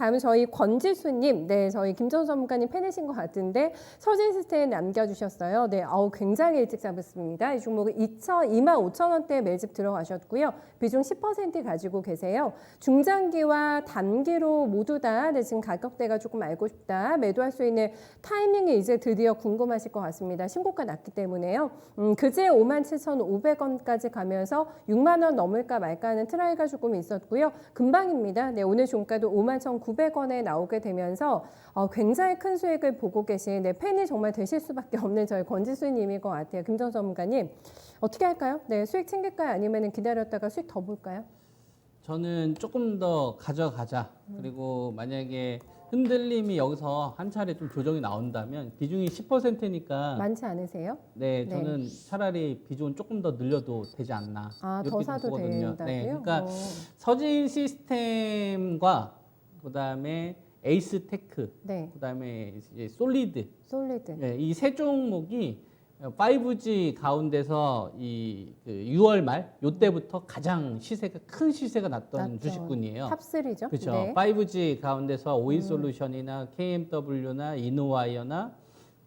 다음은 저희 권지수님, 네, 저희 김정수 전문가님 팬이신 것 같은데 서진시스템에 남겨주셨어요. 네, 굉장히 일찍 잡았습니다. 이 종목은 25,000원대 매집 들어가셨고요. 비중 10% 가지고 계세요. 중장기와 단기로 모두 다 네, 지금 가격대가 조금 알고 싶다. 매도할 수 있는 타이밍이 이제 드디어 궁금하실 것 같습니다. 신고가 났기 때문에요. 그제 57,500원까지 가면서 6만 원 넘을까 말까 하는 트라이가 조금 있었고요. 금방입니다. 네, 오늘 종가도 51,900원에 나오게 되면서 굉장히 큰 수익을 보고 계신 네, 팬이 정말 되실 수밖에 없는 저희 권지수님인 것 같아요. 김정수 전문가님 어떻게 할까요? 네, 수익 챙길까요? 아니면 기다렸다가 수익 더 볼까요? 저는 조금 더 가져가자. 그리고 만약에 흔들림이 여기서 한 차례 좀 조정이 나온다면 비중이 10%니까 많지 않으세요? 네, 네. 저는 차라리 비중은 조금 더 늘려도 되지 않나. 아, 더 이렇게 사도 보거든요. 된다고요? 네, 그러니까 서진 시스템과 그다음에 에이스 테크, 네, 그다음에 이제 솔리드, 솔리드. 네, 이 세 종목이 5G 가운데서 그 6월 말 요때부터 가장 큰 시세가 났던 맞죠. 주식군이에요. 탑3죠? 그렇죠. 네. 5G 가운데서 오이솔루션이나 KMW나 이노와이어나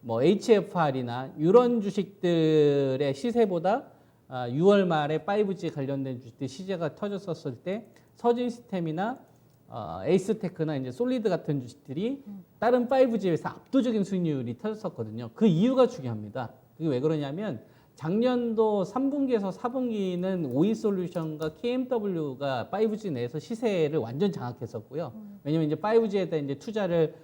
뭐 HFR이나 이런 주식들의 시세보다 6월 말에 5G 관련된 주식들 시세가 터졌었을 때 서진시스템이나 에이스테크나 이제 솔리드 같은 주식들이 다른 5G에서 압도적인 수익률이 터졌었거든요. 그 이유가 중요합니다. 그게 왜 그러냐면 작년도 3분기에서 4분기는 오이솔루션과 KMW가 5G 내에서 시세를 완전 장악했었고요. 왜냐면 이제 5G에 대한 이제 투자를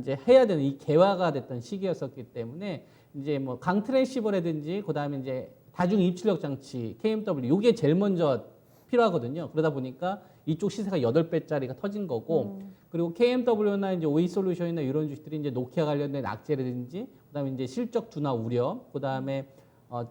이제 해야 되는 이 개화가 됐던 시기였었기 때문에 이제 뭐 강트랜시버라든지 그다음에 이제 다중 입출력 장치 KMW 요게 제일 먼저 필요하거든요. 그러다 보니까 이쪽 시세가 8배짜리가 터진 거고 그리고 KMW나 이제 오이솔루션이나 이런 주식들이 이제 노키아 관련된 악재라든지 그다음에 이제 실적 둔화 우려 그다음에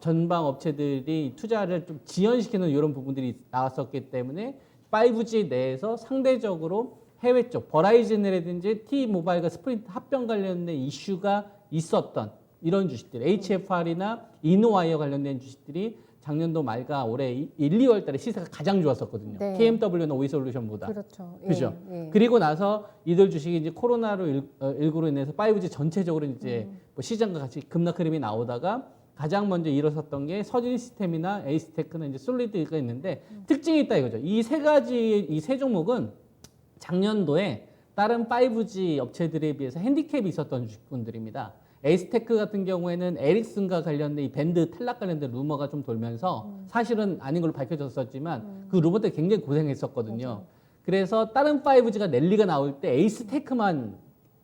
전방 업체들이 투자를 좀 지연시키는 이런 부분들이 나왔었기 때문에 5G 내에서 상대적으로 해외 쪽 버라이즌이라든지 T모바일과 스프린트 합병 관련된 이슈가 있었던 이런 주식들 HFR이나 이노와이어 관련된 주식들이 작년도 말과 올해 1, 2월 달에 시세가 가장 좋았었거든요. 네. KMW나 오이솔루션보다. 그렇죠. 예, 그죠? 예. 그리고 나서 이들 주식이 이제 코로나로 인해서 5G 전체적으로 이제 뭐 시장과 같이 급락 흐름이 나오다가 가장 먼저 일어섰던 게 서진 시스템이나 에이스테크나 이제 솔리드가 있는데 특징이 있다 이거죠. 이 세 종목은 작년도에 다른 5G 업체들에 비해서 핸디캡이 있었던 주식군들입니다. 에이스테크 같은 경우에는 에릭슨과 관련된 이 밴드 탈락 관련된 루머가 좀 돌면서 사실은 아닌 걸로 밝혀졌었지만 그 루머 때 굉장히 고생했었거든요. 그래서 다른 5G가 랠리가 나올 때 에이스테크만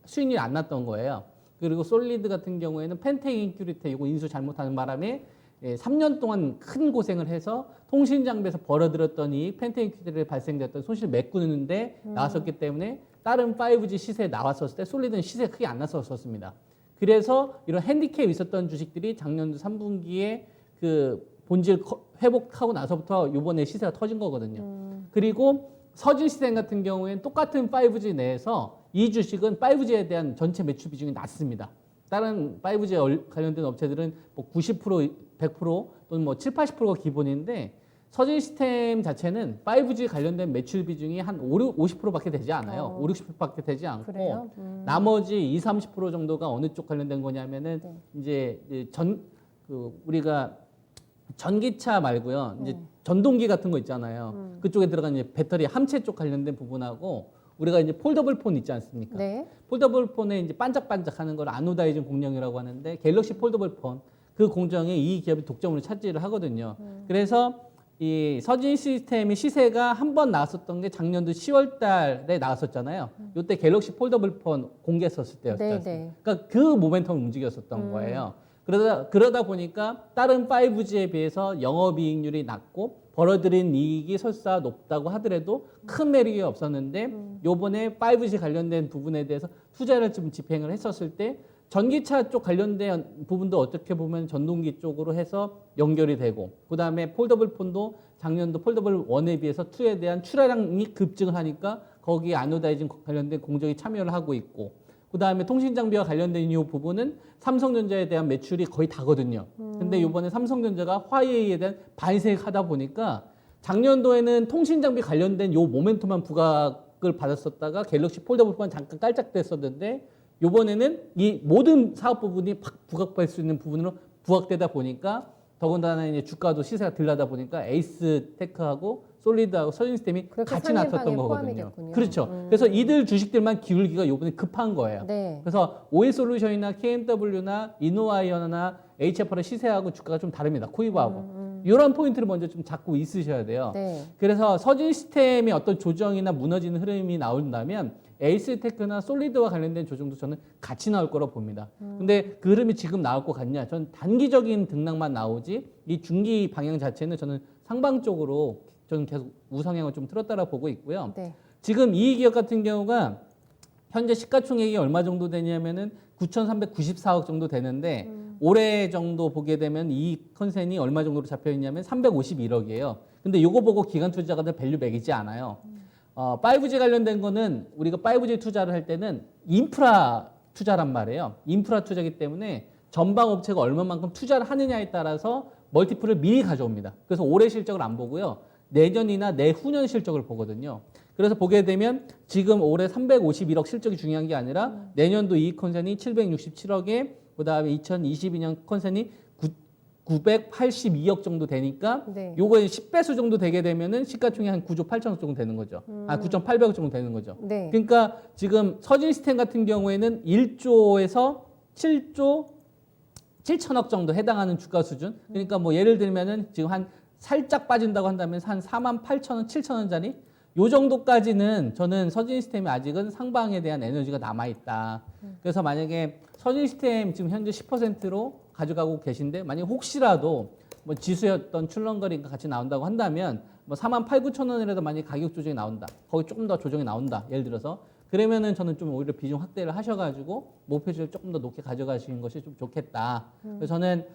수익률이 안 났던 거예요. 그리고 솔리드 같은 경우에는 펜테인 큐리테 이거 인수 잘못하는 바람에 3년 동안 큰 고생을 해서 통신 장비에서 벌어들였던 이 펜테인 큐리테에 발생됐던 손실을 메꾸는데 나왔었기 때문에 다른 5G 시세에 나왔었을 때 솔리드는 시세가 크게 안 났었습니다. 그래서 이런 핸디캡이 있었던 주식들이 작년도 3분기에 그 본질 회복하고 나서부터 이번에 시세가 터진 거거든요. 그리고 서진시스템 같은 경우에는 똑같은 5G 내에서 이 주식은 5G에 대한 전체 매출 비중이 낮습니다. 다른 5G 관련된 업체들은 뭐 90%, 100% 또는 뭐 7, 80%가 기본인데 서진시스템 자체는 5G 관련된 매출 비중이 한 50%밖에 되지 않아요. 5, 60%밖에 되지 않고 그래요? 나머지 20, 30% 정도가 어느 쪽 관련된 거냐면은 이제 우리가 전기차 말고요. 이제 전동기 같은 거 있잖아요. 그쪽에 들어간 이제 배터리 함체 쪽 관련된 부분하고 우리가 이제 폴더블 폰 있지 않습니까? 네. 폴더블 폰에 이제 반짝반짝하는 걸 아노다이징 공정이라고 하는데 갤럭시 폴더블 폰 그 공정에 이 기업이 독점으로 차지를 하거든요. 그래서 이 서진 시스템의 시세가 한 번 나왔었던 게 작년도 10월 달에 나왔었잖아요. 이때 갤럭시 폴더블 폰 공개했었을 때였죠. 네. 그러니까 그 모멘텀을 움직였었던 거예요. 그러다 보니까 다른 5G에 비해서 영업이익률이 낮고 벌어들인 이익이 설사 높다고 하더라도 큰 매력이 없었는데 요번에 5G 관련된 부분에 대해서 투자를 좀 집행을 했었을 때 전기차 쪽 관련된 부분도 어떻게 보면 전동기 쪽으로 해서 연결이 되고 그다음에 폴더블 폰도 작년도 폴더블 1에 비해서 2에 대한 출하량이 급증을 하니까 거기에 아노다이징 관련된 공정이 참여를 하고 있고 그다음에 통신 장비와 관련된 이 부분은 삼성전자에 대한 매출이 거의 다거든요. 근데 이번에 삼성전자가 화웨이에 대한 반세하다 보니까 작년도에는 통신 장비 관련된 요 모멘텀만 걸 받았었다가 갤럭시 폴더블 잠깐 깔짝됐었는데 요번에는 이 모든 사업 부분이 확 부각될 수 있는 부분으로 부각되다 보니까 더군다나 이제 주가도 시세가 들라다 보니까 에이스테크하고 솔리드하고 서진 시스템이 그렇게 같이 나섰던 상한방에 거거든요. 포함이겠군요. 그렇죠. 그래서 이들 주식들만 기울기가 요번에 급한 거예요. 네. 그래서 오일솔루션이나 KMW나 이노아이언이나 HFR의 시세하고 주가가 좀 다릅니다. 코이브하고. 이런 포인트를 먼저 좀 잡고 있으셔야 돼요. 네. 그래서 서진 시스템의 어떤 조정이나 무너지는 흐름이 나온다면 에이스테크나 솔리드와 관련된 조정도 저는 같이 나올 거라고 봅니다. 근데 그 흐름이 지금 나올 것 같냐? 전 단기적인 등락만 나오지 이 중기 방향 자체는 저는 상방 쪽으로 저는 계속 우상향을 좀 틀었다라고 보고 있고요. 네. 지금 이 기업 같은 경우가 현재 시가총액이 얼마 정도 되냐면은 9,394억 정도 되는데 올해 정도 보게 되면 이 컨센이 얼마 정도로 잡혀 있냐면 351억이에요. 근데 요거 보고 기관 투자가들 밸류 매기지 않아요. 5G 관련된 거는 우리가 5G 투자를 할 때는 인프라 투자란 말이에요. 인프라 투자기 때문에 전방 업체가 얼마만큼 투자를 하느냐에 따라서 멀티플을 미리 가져옵니다. 그래서 올해 실적을 안 보고요. 내년이나 내후년 실적을 보거든요. 그래서 보게 되면 지금 올해 351억 실적이 중요한 게 아니라 내년도 이익 컨센이 767억에 그다음에 2022년 컨센이 982억 정도 되니까 네. 요거에 10배수 정도 되게 되면은 시가총액 한 9조 8천억 정도 되는 거죠. 9,800억 정도 되는 거죠. 네. 그러니까 지금 서진 시스템 같은 경우에는 1조에서 7조 7천억 정도 해당하는 주가 수준. 그러니까 뭐 예를 들면은 지금 한 살짝 빠진다고 한다면 한 48,000원, 7천원짜리 요 정도까지는 저는 서진 시스템이 아직은 상방에 대한 에너지가 남아있다. 그래서 만약에 서진 시스템 지금 현재 10%로 가져가고 계신데 만약에 혹시라도 뭐 지수였던 출렁거리가 같이 나온다고 한다면 뭐 48,9천원이라도 만약에 가격 조정이 나온다. 거기 조금 더 조정이 나온다. 예를 들어서 그러면은 저는 좀 오히려 비중 확대를 하셔가지고 목표치를 조금 더 높게 가져가시는 것이 좀 좋겠다. 그래서 저는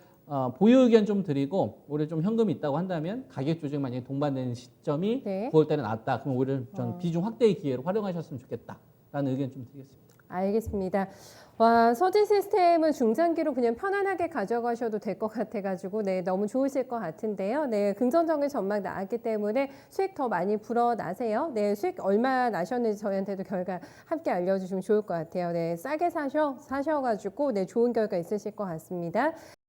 보유 의견 좀 드리고 올해 좀 현금이 있다고 한다면 가격 조정이 만약에 동반되는 시점이 네. 9월 달에 나왔다. 그럼 오히려 전 비중 확대의 기회로 활용하셨으면 좋겠다라는 의견 좀 드리겠습니다. 알겠습니다. 와, 서진 시스템은 중장기로 그냥 편안하게 가져가셔도 될 것 같아가지고, 네, 너무 좋으실 것 같은데요. 네, 긍정적인 전망 나왔기 때문에 수익 더 많이 불어나세요. 네, 수익 얼마 나셨는지 저희한테도 결과 함께 알려주시면 좋을 것 같아요. 네, 싸게 사셔가지고, 네, 좋은 결과 있으실 것 같습니다.